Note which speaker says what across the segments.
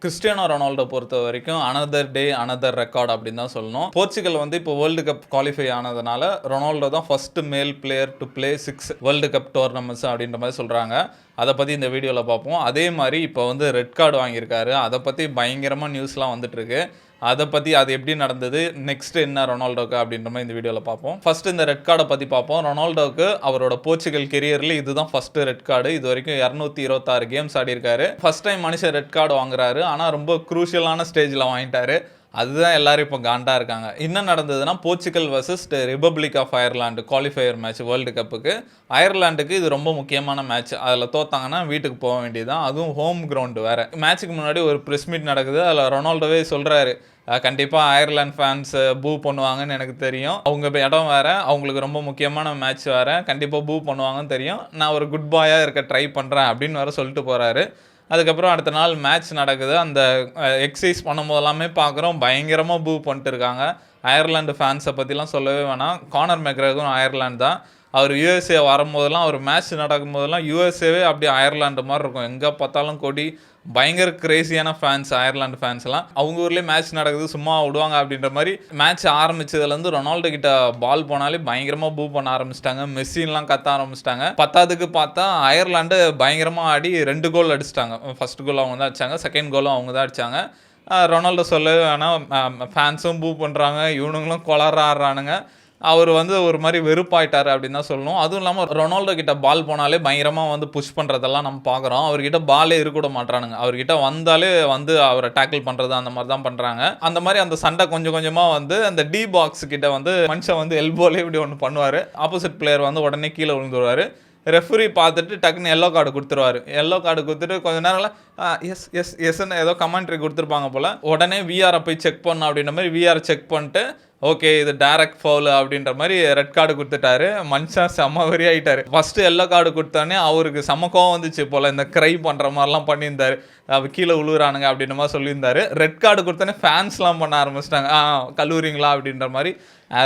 Speaker 1: Cristiano Ronaldo பொறுத்த வரைக்கும் another day another record அப்படின்னு தான் சொல்லணும். போர்ச்சுகல் வந்து இப்போ வேர்ல்டு கப் குவாலிஃபை ஆனதுனால ரொனால்டோ தான் ஃபர்ஸ்ட் மேல் player to play 6 world cup tournaments அப்படின்ற மாதிரி சொல்கிறாங்க. அதை பற்றி இந்த வீடியோவில் பார்ப்போம். அதே மாதிரி இப்போ வந்து ரெட் கார்டு வாங்கியிருக்காரு. அதை பற்றி பயங்கரமாக நியூஸ்லாம் வந்துட்டுருக்கு. அதை பற்றி அது எப்படி நடந்தது, நெக்ஸ்ட் என்ன ரொனால்டோக்கு அப்படின்ற மாதிரி இந்த வீடியோவில் பார்ப்போம். ஃபர்ஸ்ட் இந்த ரெட் கார்டை பற்றி பார்ப்போம். ரொனால்டோக்கு அவரோட போர்ச்சுகல் கெரியரில் இதுதான் ஃபர்ஸ்ட் ரெட் கார்டு. இது வரைக்கும் 226 கேம்ஸ் ஆடி இருக்காரு. ஃபர்ஸ்ட் டைம் மனுஷன் ரெட் கார்டு வாங்குறாரு. ஆனால் ரொம்ப குரூஷியலான ஸ்டேஜில் வாங்கிட்டாரு. அதுதான் எல்லாரும் இப்போ காண்டா இருக்காங்க. என்ன நடந்ததுன்னா, Portugal versus Republic of Ireland qualifier match world கப்புக்கு. அயர்லாண்டுக்கு இது ரொம்ப முக்கியமான மேட்ச். அதில் தோத்தாங்கன்னா வீட்டுக்கு போக வேண்டியதுதான். அதுவும் ஹோம் கிரவுண்டு வேறு. மேட்ச்சுக்கு முன்னாடி ஒரு ப்ரெஸ் மீட் நடக்குது. அதில் ரொனால்டோவே சொல்கிறாரு, கண்டிப்பாக அயர்லாந்து ஃபேன்ஸ் பூ பண்ணுவாங்கன்னு எனக்கு தெரியும். அவங்க இடம் வேறு, அவங்களுக்கு ரொம்ப முக்கியமான மேட்ச் வேறு, கண்டிப்பாக பூ பண்ணுவாங்கன்னு தெரியும். நான் ஒரு குட் பாயாக இருக்க ட்ரை பண்ணுறேன் அப்படின்னு வேறு சொல்லிட்டு போகிறாரு. அதுக்கப்புறம் அடுத்த நாள் மேட்ச் நடக்குது. அந்த எக்ஸசைஸ் பண்ணும்போதெல்லாமே பார்க்குறோம், பயங்கரமாக பூ பண்ணிட்டு இருக்காங்க. அயர்லாண்டு ஃபேன்ஸை பற்றிலாம் சொல்லவே வேணாம். கானர் மெக்ரேகரும் அயர்லாண்டு தான். அவர் யூஎஸ்ஏ வரும்போதெல்லாம், அவர் மேட்ச் நடக்கும்போதெல்லாம் யூஎஸ்ஏவே அப்படியே அயர்லாண்டு மாதிரி இருக்கும். எங்கே பார்த்தாலும் கொடி, பயங்கர கிரேசியான ஃபேன்ஸ் அயர்லாண்டு ஃபேன்ஸ்லாம். அவங்க ஊர்லேயே மேட்ச் நடக்குது, சும்மா விடுவாங்க அப்படின்ற மாதிரி. மேட்ச் ஆரம்பிச்சதுலேருந்து ரொனால்டோ கிட்ட பால் போனாலே பயங்கரமாக பூ பண்ண ஆரம்பிச்சிட்டாங்க. மெஸ்ஸின்லாம் கத்த ஆரம்பிச்சிட்டாங்க. பத்தாவதுக்கு பார்த்தா அயர்லாண்டு பயங்கரமாக ஆடி 2 கோல் அடிச்சிட்டாங்க. ஃபர்ஸ்ட் கோல் அவங்க தான் அடித்தாங்க, செகண்ட் கோலும் அவங்க தான் அடித்தாங்க. ரொனால்டோ சொல்லவே வேணாம், ஃபேன்ஸும் பூ பண்ணுறாங்க, இவனுங்களும் கொளற ஆடுறானுங்க. அவர் வந்து ஒரு மாதிரி வெறுப்பாயிட்டார் அப்படின்னு தான் சொல்லணும். அதுவும் இல்லாமல் ரொனால்டோ கிட்ட பால் போனாலே பயங்கரமாக வந்து புஷ் பண்ணுறதெல்லாம் நம்ம பார்க்குறோம். அவர்கிட்ட பாலே இருக்கக்கூட மாட்டானுங்க. அவர்கிட்ட வந்தாலே வந்து அவரை டேக்கிள் பண்ணுறது அந்த மாதிரி தான் பண்ணுறாங்க. அந்த மாதிரி அந்த சண்டை கொஞ்சம் கொஞ்சமாக வந்து அந்த டி பாக்ஸ் கிட்ட வந்து மனுஷன் வந்து எல்போலே இப்படி ஒன்று பண்ணுவார். ஆப்போசிட் பிளேயர் வந்து உடனே கீழே விழுந்துருவார். ரெஃபரி பார்த்துட்டு டக்குன்னு எல்லோ கார்டு கொடுத்துருவாரு. எல்லோ கார்டு கொடுத்துட்டு கொஞ்ச நேரம் எஸ்ன்னு ஏதோ கமெண்ட்ரி கொடுத்துருப்பாங்க போல். உடனே விஆரை போய் செக் பண்ணணும் அப்படின்ற மாதிரி விஆர் செக் பண்ணிட்டு, ஓகே இது டைரக்ட் ஃபவுல் அப்படின்ற மாதிரி ரெட் கார்டு கொடுத்துட்டாரு. மனுஷன் செம்ம வெறி ஆகிட்டாரு. ஃபர்ஸ்ட் எல்லோ கார்டு கொடுத்தோடனே அவருக்கு செம்ம கோவம் வந்துச்சு போல். இந்த க்ரை பண்ணுற மாதிரிலாம் பண்ணியிருந்தாரு. கீழே விழுகுறானுங்க அப்படின்ற மாதிரி சொல்லியிருந்தாரு. ரெட் கார்டு கொடுத்தோன்னே ஃபேன்ஸ்லாம் பண்ண ஆரம்பிச்சிட்டாங்க, கல்லூரிங்களா அப்படின்ற மாதிரி.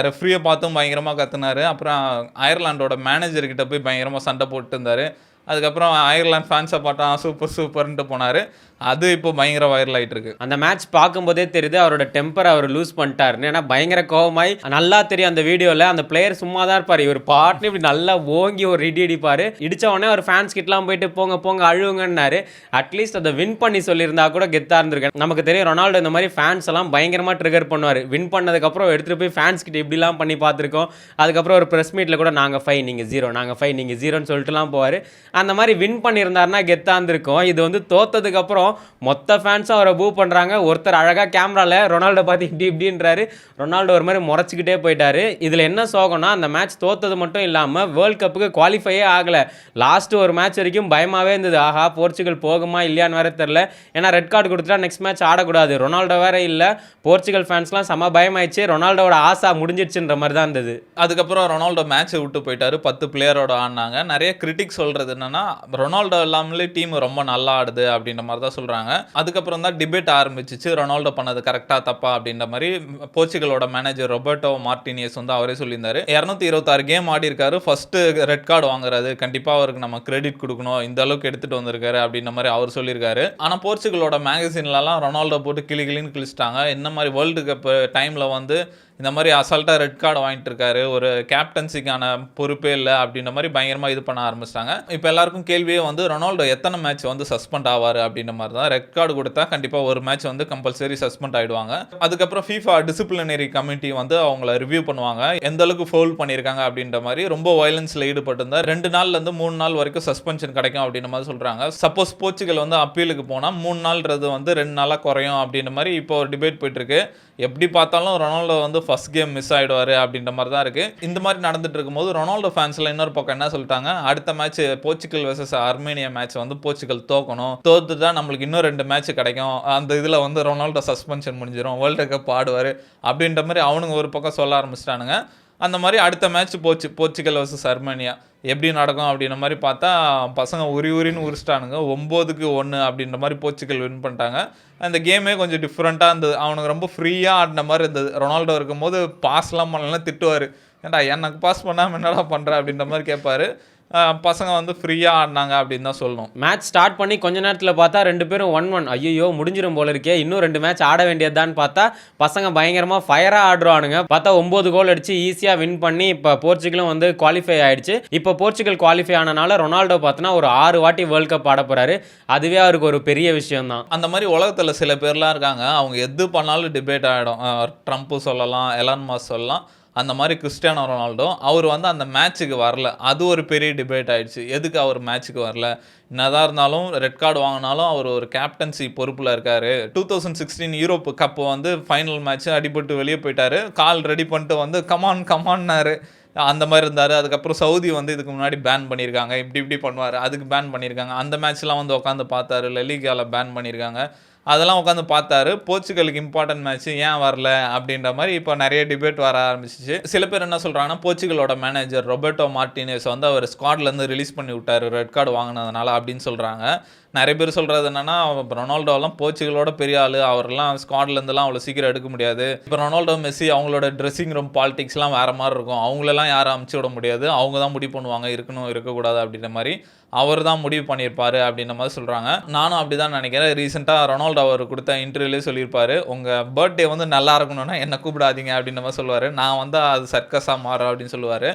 Speaker 1: ரெஃப்ரியை பார்த்தும் பயங்கரமாக கத்துனாரு. அப்புறம் அயர்லாண்டோட மேனேஜர்கிட்ட போய் பயங்கரமாக சண்டை போட்டு இருந்தார். அதுக்கப்புறம் அயர்லாந்து ஃபேன்ஸை பார்த்தா சூப்பர் சூப்பர்ன்ட்டு போனார். அது இப்போ பயங்கர வைரல் ஆகிட்டு இருக்கு.
Speaker 2: அந்த மேட்ச் பார்க்கும்போதே தெரியுது அவரோட டெம்பர் அவர் லூஸ் பண்ணிட்டாருன்னு. ஏன்னா பயங்கர கோவமாய் நல்லா தெரியும் அந்த வீடியோவில். அந்த பிளேயர் சும்மா தான் இருப்பார், இவர் பாட்டுன்னு இப்படி நல்லா ஓங்கி ஒரு இடி அடிப்பார். இடித்த உடனே அவர் ஃபேன்ஸ் கிட்டலாம் போயிட்டு போங்க போங்க அழுவுங்கன்னாரு. அட்லீஸ்ட் அதை வின் பண்ணி சொல்லியிருந்தா கூட கெத்தாக இருந்திருக்கேன். நமக்கு தெரியும் ரொனால்டோ இந்த மாதிரி ஃபேன்ஸ் எல்லாம் பயங்கரமாக ட்ரிகர் பண்ணுவார். வின் பண்ணதுக்கப்புறம் எடுத்துகிட்டு போய் ஃபேன்ஸ் கிட்ட இப்படிலாம் பண்ணி பார்த்துருக்கோம். அதுக்கப்புறம் ஒரு ப்ரெஸ் மீட்டில் கூட நாங்கள் 5 நீங்கள் 0, நாங்கள் 5 நீங்கள் 0ன்னு சொல்லிட்டுலாம் போவார். அந்த மாதிரி வின் பண்ணியிருந்தாருன்னா கெத்தாக இருந்திருக்கும். இது வந்து தோத்ததுக்கப்புறம் மொத்த ஃபேன்ஸும் அவரை பூ பண்ணுறாங்க. ஒருத்தர் அழகாக கேமராவில் ரொனால்டோ பார்த்து இப்படின்றாரு. ரொனால்டோ ஒரு மாதிரி முறைச்சிக்கிட்டே போயிட்டாரு. இதில் என்ன சோகம்னா, அந்த மேட்ச் தோத்தது மட்டும் இல்லாமல் வேர்ல்டு கப்புக்கு குவாலிஃபையே ஆகலை. லாஸ்ட்டு ஒரு மேட்ச் வரைக்கும் பயமாகவே இருந்தது. ஆஹா போர்ச்சுகல் போகுமா இல்லையான்னு வேறு தெரில. ஏன்னா ரெட் கார்டு கொடுத்துட்டா நெக்ஸ்ட் மேட்ச் ஆடக்கூடாது. ரொனால்டோ வேறு இல்லை. போர்ச்சுகல் ஃபேன்ஸ்லாம் செம்ம பயமாயிடுச்சு. ரொனால்டோட ஆசை முடிஞ்சிடுச்சுன்ற மாதிரி தான் இருந்தது.
Speaker 1: அதுக்கப்புறம் ரொனால்டோ மேட்ச்சை விட்டு போயிட்டாரு. 10 பிளேயரோட ஆடினாங்க. நிறைய கிரிட்டிக் சொல்கிறது என்னன்னா, ரொனால்டோ இல்லாமலே டீம் ரொம்ப நல்லா ஆடுது அப்படின்ற மாதிரி தான் சொல்கிறாங்க. அதுக்கப்புறம் தான் டிபேட் ஆரம்பிச்சிச்சு, ரொனால்டோ பண்ணது கரெக்டாக தப்பா அப்படின்ற மாதிரி. போர்ச்சுகலோட மேனேஜர் ரொபர்ட்டோ மார்டினியஸ் வந்து அவரே சொல்லியிருந்தாரு, 226 கேம் ஆடி இருக்காரு, ஃபர்ஸ்ட் ரெட் கார்டு வாங்குறாரு, கண்டிப்பாக அவருக்கு நம்ம கிரெடிட் கொடுக்கணும், இந்த அளவுக்கு எடுத்துகிட்டு வந்திருக்காரு அப்படின்ற மாதிரி அவர் சொல்லியிருக்காரு. ஆனால் போர்ச்சுகலோட மேகசின்லலாம் ரொனால்டோ போட்டு கிளின்னு கிழிச்சிட்டாங்க. இந்த மாதிரி வேர்ல்டு கப் டைமில் வந்து இந்த மாதிரி அசால்ட்டாக ரெட் கார்டு வாங்கிட்டு இருக்காரு, ஒரு கேப்டன்சிக்கான பொறுப்பே இல்லை அப்படின்ற மாதிரி பயங்கரமாக இது பண்ண ஆரம்பிச்சிட்டாங்க. இப்போ எல்லாருக்கும் கேள்வியே வந்து, ரொனால்டோ எத்தனை மேட்ச் வந்து சஸ்பெண்ட் ஆவார் அப்படின்ற மாதிரி தான். ரெட் கார்டு கொடுத்தா கண்டிப்பாக ஒரு மேட்ச் வந்து கம்பல்சரி சஸ்பெண்ட் ஆகிடுவாங்க. அதுக்கப்புறம் FIFA டிசிப்ளினரி கமிட்டி வந்து அவங்கள ரிவ்யூ பண்ணுவாங்க, எந்த அளவுக்கு ஃபவுல் பண்ணியிருக்காங்க அப்படின்ற மாதிரி. ரொம்ப வயலன்ஸில் ஈடுபட்டிருந்தால் 2 நாள்லேருந்து 3 நாள் வரைக்கும் சஸ்பென்ஷன் கிடைக்கும் அப்படின்ற மாதிரி சொல்கிறாங்க. சப்போஸ் போர்ச்சுகல் வந்து அப்பீலுக்கு போனால் 3 நாள்ன்றது வந்து 2 நாளாக குறையும் அப்படின்ற மாதிரி இப்போ ஒரு டிபேட் போயிட்டுருக்கு. எப்படி பார்த்தாலும் ரொனால்டோ வந்து ஃபர்ஸ்ட் கேம் மிஸ் ஆகிடுவார் அப்படின்ற மாதிரி தான் இருக்குது. இந்த மாதிரி நடந்துட்டு இருக்கும்போது ரொனால்டோ ஃபேன்ஸில் இன்னொரு பக்கம் என்ன சொல்லிட்டாங்க, அடுத்த match Portugal versus Armenia match வந்து போர்ச்சுகல் தோக்கணும், தோத்துட்டா நம்மளுக்கு இன்னும் 2 மேட்ச் கிடைக்கும், அந்த இதில் வந்து ரொனால்டோ சஸ்பென்ஷன் முடிஞ்சிடும், வேர்ல்டு கப் ஆடுவார் அப்படின்ற மாதிரி அவனுங்க ஒரு பக்கம் சொல்ல ஆரம்பிச்சிட்டானுங்க. அந்த மாதிரி அடுத்த மேட்ச் போர்ச்சுகல் வர்சஸ் அர்மேனியா எப்படி நடக்கும் அப்படின்ற மாதிரி பார்த்தா பசங்க உரின்னு உரிச்சிட்டானுங்க. 9-1 அப்படின்ற மாதிரி போர்ச்சுகல் வின் பண்ணிட்டாங்க. அந்த கேமே கொஞ்சம் டிஃப்ரெண்ட்டாக இருந்தது. அவனுக்கு ரொம்ப ஃப்ரீயாக ஆடின மாதிரி இருந்தது. ரொனால்டோ இருக்கும்போது பாஸ்லாம் பண்ணலாம் திட்டுவார், ஏன்டா எனக்கு பாஸ் பண்ணாமல் என்னடா பண்ணுற அப்படின்ற மாதிரி கேட்பாரு. பசங்க வந்து ஃப்ரீயாக ஆடினாங்க அப்படின்னு தான் சொல்லணும்.
Speaker 2: மேட்ச் ஸ்டார்ட் பண்ணி கொஞ்ச நேரத்தில் பார்த்தா 2 பேரும் 1-1 ஐயோ முடிஞ்சிடும் போல இருக்கே, இன்னும் 2 மேட்ச் ஆட வேண்டியதுதான்னு பார்த்தா பசங்க பயங்கரமாக ஃபயராக ஆடுறானுங்க. பார்த்தா 9 கோல் அடிச்சு ஈஸியாக வின் பண்ணி இப்போ போர்ச்சுகலும் வந்து குவாலிஃபை ஆயிடுச்சு. இப்போ போர்ச்சுகல் குவாலிஃபை ஆனனால ரொனால்டோ பார்த்தோன்னா ஒரு 6 வாட்டி வேர்ல்ட் கப் ஆட போறாரு. அதுவே அவருக்கு ஒரு பெரிய விஷயம் தான்.
Speaker 1: அந்த மாதிரி உலகத்தில் சில பேர்லாம் இருக்காங்க, அவங்க எது பண்ணாலும் டிபேட் ஆகிடும். ட்ரம்ப்பு சொல்லலாம், எலான் மாஸ் சொல்லலாம். அந்த மாதிரி கிறிஸ்டியானோ ரொனால்டோ அவர் வந்து அந்த மேட்ச்சுக்கு வரல. அது ஒரு பெரிய டிபேட் ஆயிடுச்சு. எதுக்கு அவர் மேட்ச்சுக்கு வரல? என்னதான் இருந்தாலும் ரெட் கார்டு வாங்கினாலும் அவர் ஒரு கேப்டன்சி பொறுப்பில் இருக்காரு. 2016 யூரோப் கப் வந்து ஃபைனல் மேட்ச் அடிபட்டு வெளியே போயிட்டாரு. கால் ரெடி பண்ணிட்டு வந்து கமான்னாரு. அந்த மாதிரி இருந்தார். அதுக்கப்புறம் சவுதி வந்து இதுக்கு முன்னாடி பேன் பண்ணியிருக்காங்க. இப்படி பண்ணுவார், அதுக்கு பேன் பண்ணியிருக்காங்க. அந்த மேட்ச்லாம் வந்து உட்காந்து பார்த்தாரு. லலிகால பேன் பண்ணியிருக்காங்க. அதெல்லாம் உட்காந்து பார்த்தாரு. போர்ச்சுகலுக்கு இம்பார்ட்டன்ட் மேட்ச் ஏன் வரல அப்படின்ற மாதிரி இப்போ நிறைய டிபேட் வர ஆரம்பிச்சிச்சு. சில பேர் என்ன சொல்கிறாங்கன்னா, போர்ச்சுகலோட மேனேஜர் ரொபர்ட்டோ மார்டினேஸ் வந்து அவர் ஸ்குவாட்லேருந்து ரிலீஸ் பண்ணி விட்டார் ரெட் கார்டு வாங்கினதுனால அப்படின்னு சொல்கிறாங்க. நிறைய பேர் சொல்கிறது என்னென்னா, ரொனால்டோலாம் போர்ச்சுகலோட பெரிய ஆள், அவரெல்லாம் ஸ்குவாட்லேருந்துலாம் அவ்வளோ சீக்கிரம் எடுக்க முடியாது. இப்போ ரொனால்டோ, மெஸ்ஸி அவங்களோட ட்ரெஸ்ஸிங் ரூம் பாலிடிக்ஸ்லாம் வேறு மாதிரி இருக்கும். அவங்களெல்லாம் யாரும் அமுச்சு விட முடியாது. அவங்க தான் முடிவு பண்ணுவாங்க, இருக்கணும் இருக்கக்கூடாது அப்படின்ற மாதிரி. அவர் தான் முடிவு பண்ணியிருப்பாரு அப்படின்ற மாதிரி சொல்கிறாங்க. நானும் அப்படி தான் நினைக்கிறேன். ரீசெண்டாக ரொனால்டோ அவர் கொடுத்த இன்டர்வியூலேயே சொல்லியிருப்பாரு, உங்கள் பர்த்டே வந்து நல்லா இருக்கணும்னா என்னை கூப்பிடாதீங்க அப்படின்ற மாதிரி சொல்லுவார். நான் வந்து அது சர்க்கஸாக மாறும் அப்படின்னு சொல்லுவார்.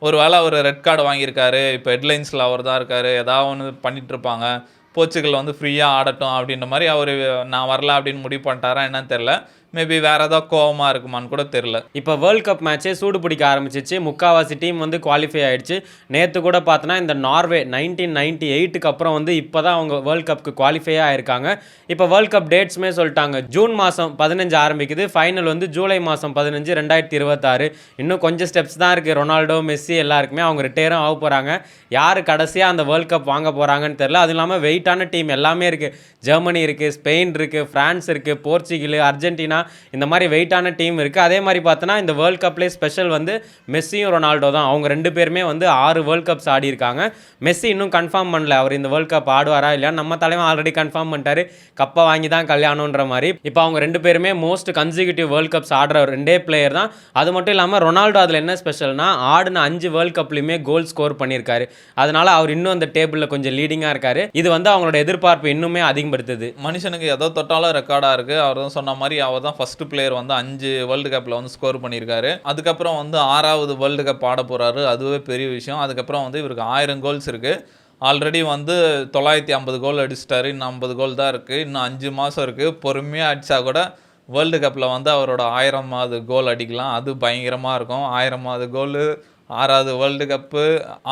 Speaker 1: ஒரு வேளை அவர் ரெட் கார்டு வாங்கியிருக்காரு, இப்போ ஹெட்லைன்ஸில் அவர் தான் இருக்கார், ஏதாவது ஒன்று பண்ணிகிட்ருப்பாங்க, போர்ச்சுகல் வந்து ஃப்ரீயாக ஆடட்டும் அப்படின்ற மாதிரி அவர் நான் வரல அப்படின்னு முடிவு பண்ணிட்டாரா என்னன்னு தெரில. மேபி வேறு ஏதாவது கோவமாக இருக்குமான்னு கூட தெரில.
Speaker 2: இப்போ வேர்ல்ட் கப் மேட்ச்சே சூடு பிடிக்க ஆரம்பிச்சிச்சு. முக்கால்வாசி டீம் வந்து குவாலிஃபை ஆயிடுச்சு. நேற்று கூட பார்த்தோன்னா இந்த நார்வே 1998க்கு அப்புறம் வந்து இப்போ தான் அவங்க வேர்ல்ட் கப்புக்கு குவாலிஃபையாக ஆயிருக்காங்க. இப்போ வேர்ல்ட் கப் டேட்ஸுமே சொல்லிட்டாங்க. ஜூன் மாதம் 15 ஆரம்பிக்குது. ஃபைனல் வந்து ஜூலை மாதம் 15 2026. இன்னும் கொஞ்சம் ஸ்டெப்ஸ் தான் இருக்குது. ரொனால்டோ, மெஸ்ஸி எல்லாருக்குமே அவங்க ரிட்டையரும் ஆக போகிறாங்க. யார் கடைசியாக அந்த வேர்ல்ட் கப் வாங்க போகிறாங்கன்னு தெரில. அதுவும் இல்லாமல் வெயிட்டான டீம் எல்லாமே இருக்குது. ஜெர்மனி இருக்குது, ஸ்பெயின் இருக்குது, ஃப்ரான்ஸ் இருக்குது, போர்ச்சுகல், அர்ஜென்டினா, இந்த மாதிரி வெயிட்டான டீம் இருக்குது. அதே மாதிரி பார்த்தோன்னா இந்த வேர்ல்ட் கப்லேயே ஸ்பெஷல் வந்து மெஸ்ஸியும் ரொனால்டோ தான். அவங்க 2 பேருமே வந்து 6 வேர்ல்ட் கப்ஸ் ஆடி இருக்காங்க. மெஸ்ஸி இன்னும் கன்ஃபார்ம் பண்ணல அவர் இந்த வேர்ல்ட் கப் ஆடுவாரா இல்லையா. நம்ம தலைவன் ஆல்ரெடி கன்ஃபார்ம் பண்ணிட்டாரு, கப்பை வாங்கி தான் கல்யாணன்ற மாதிரி. இப்போ அவங்க 2 பேருமே மோஸ்ட் கன்சிக்யூட்டிவ் வேர்ல்ட் கப்ஸ் ஆடுற 2 பிளேயர் தான். அது மட்டும் இல்லாமல் ரொனால்டோ அதில் என்ன ஸ்பெஷல்னா ஆடின 5 வேர்ல்ட் கப்லையுமே கோல் ஸ்கோர் பண்ணியிருக்காரு. அதனால அவர் இன்னும் அந்த டேபிளில் கொஞ்சம் லீடிங்காக இருக்காரு. இது வந்து அவங்களோட எதிர்பார்ப்பு இன்னுமே அதிகப்படுத்துது.
Speaker 1: மனுஷனுக்கு எதோ தொட்டாலும் ரெக்கார்டாக இருக்குது. அவர் தான் சொன்ன மாதிரி அவர் தான் ஃபர்ஸ்ட் பிளேயர் வந்து 5 வேர்ல்டு கப்பில் வந்து ஸ்கோர் பண்ணியிருக்காரு. அதுக்கப்புறம் வந்து 6வது வேர்ல்டு கப் ஆட போகிறாரு. அதுவே பெரிய விஷயம். அதுக்கப்புறம் வந்து இவருக்கு 1000 கோல்ஸ் இருக்குது. ஆல்ரெடி வந்து 950 கோல் அடிச்சிட்டாரு. இன்னும் 50 கோல் தான் இருக்குது. இன்னும் 5 மாதம் இருக்குது. பொறுமையாக அடித்தா கூட வேர்ல்டு கப்பில் வந்து அவரோட 1000வது கோல் அடிக்கலாம். அது பயங்கரமாக இருக்கும். 1000வது கோல், 6வது வேர்ல்டு கப்பு,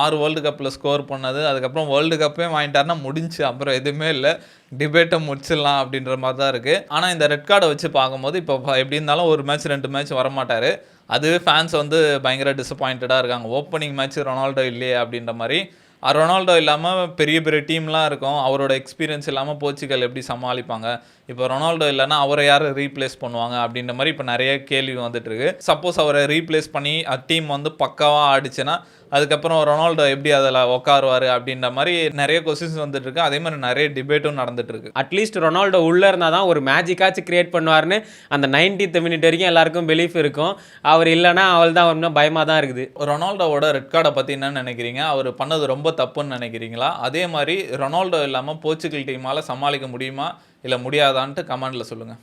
Speaker 1: 6 வேர்ல்டு கப்பில் ஸ்கோர் பண்ணது. அதுக்கப்புறம் வேர்ல்டு கப்பே வாங்கிட்டாருன்னா முடிஞ்சு, அப்புறம் எதுவுமே இல்லை, டிபேட்டை முடிச்சிடலாம் அப்படின்ற மாதிரி தான் இருக்குது. ஆனால் இந்த ரெட் கார்டை வச்சு பார்க்கும்போது இப்போ எப்படி இருந்தாலும் ஒரு மேட்ச் 2 மேட்ச் வரமாட்டார். அதுவே ஃபேன்ஸ் வந்து பயங்கர டிசப்பாயிண்டடாக இருக்காங்க. ஓப்பனிங் மேட்ச் ரொனால்டோ இல்லையே அப்படின்ற மாதிரி. ரொனால்டோ இல்லாமல் பெரிய பெரிய டீம்லாம் இருக்கும். அவரோட எக்ஸ்பீரியன்ஸ் இல்லாமல் போர்ச்சுகல் எப்படி சமாளிப்பாங்க? இப்போ ரொனால்டோ இல்லைன்னா அவரை யார் ரீப்ளேஸ் பண்ணுவாங்க அப்படின்ற மாதிரி இப்போ நிறைய கேள்வி வந்துட்டுருக்கு. சப்போஸ் அவரை ரீப்ளேஸ் பண்ணி டீம் வந்து பக்காவாக ஆடிச்சுன்னா அதுக்கப்புறம் ரொனால்டோ எப்படி அதில் உட்காருவார் அப்படின்ற மாதிரி நிறைய கொஸ்டின்ஸ் வந்துட்டுருக்கு. அதே மாதிரி நிறைய டிபேட்டும் நடந்துட்டுருக்கு.
Speaker 2: அட்லீஸ்ட் ரொனால்டோ உள்ளே இருந்தால் தான் ஒரு மேஜிக்காச்சும் கிரியேட் பண்ணுவார்னு அந்த 90th மினிட் வரைக்கும் எல்லாருக்கும் பிலீஃப் இருக்கும். அவர் இல்லைன்னா அவள் தான் இன்னும் பயமாக தான் இருக்குது.
Speaker 1: ரொனால்டோவோட ரெட் கார்டை பற்றி என்ன நினைக்கிறீங்க? அவர் பண்ணது ரொம்ப தப்புன்னு நினைக்கிறீங்களா? அதே மாதிரி ரொனால்டோ இல்லாமல் போர்ச்சுகல் டீமால் சமாளிக்க முடியுமா இல்லை முடியாதான்ட்டு கமெண்டில் சொல்லுங்கள்.